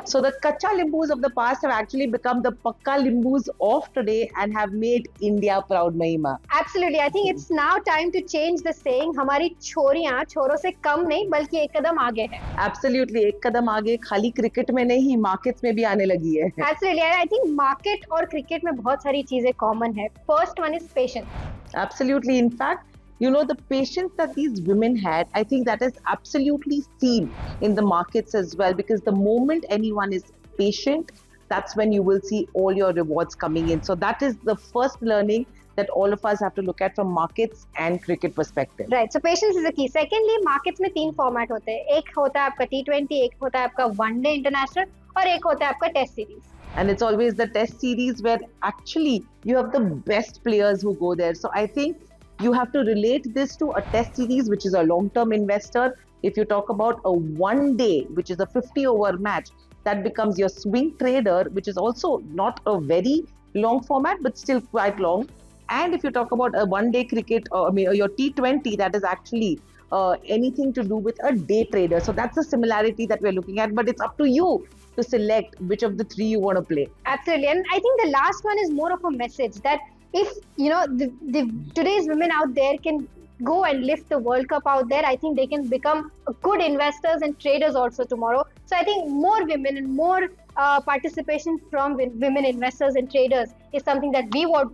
So the kacha limbus of the past have actually become the pakka limbus of today and have made India proud, Mahima. Absolutely. I think it's now time to change the saying. हमारी छोरियां छोरों से कम नहीं बल्कि एक कदम आगे है. Absolutely, एक कदम आगे खाली क्रिकेट में नहीं, मार्केट्स में भी आने लगी है. Absolutely. I think market और cricket में बहुत सारी चीजें common है. First one is patience. Absolutely. In fact, you know, the patience that these women had, I think that is absolutely seen in the markets as well, because the moment anyone is patient, that's when you will see all your rewards coming in. So that is the first learning that all of us have to look at from markets and cricket perspective. Right. So patience is the key. Secondly, markets में 3 format होते हैं. एक होता है आपका T20, एक होता है आपका वनडे इंटरनेशनल और एक होता है आपका test series. And it's always the test series where actually you have the best players who go there. So I think you have to relate this to a test series, which is a long-term investor. If you talk about a one day, which is a 50-over match, that becomes your swing trader, which is also not a very long format, but still quite long. And if you talk about a one-day cricket, your T20, that is actually anything to do with a day trader. So that's the similarity that we're looking at. But it's up to you to select which of the three you want to play. Absolutely. And I think the last one is more of a message that if, you know, today's women out there can go and lift the World Cup out there, I think they can become good investors and traders also tomorrow. So I think more women and more participation from women investors and traders is something that we would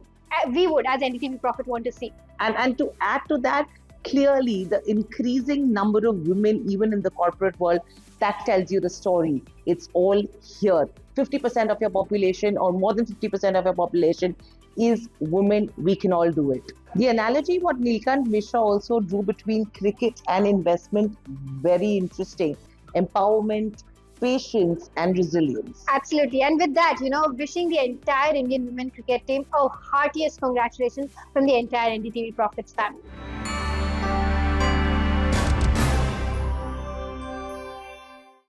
as NDTV Profit want to see. And to add to that, clearly the increasing number of women even in the corporate world, that tells you the story. It's all here. 50% of your population or more than 50% of your population is women. We can all do it. The analogy what Nilkant Mishra also drew between cricket and investment, very interesting. Empowerment, patience and resilience. Absolutely. And with that, you know, wishing the entire Indian women cricket team a heartiest congratulations from the entire NDTV Profits family.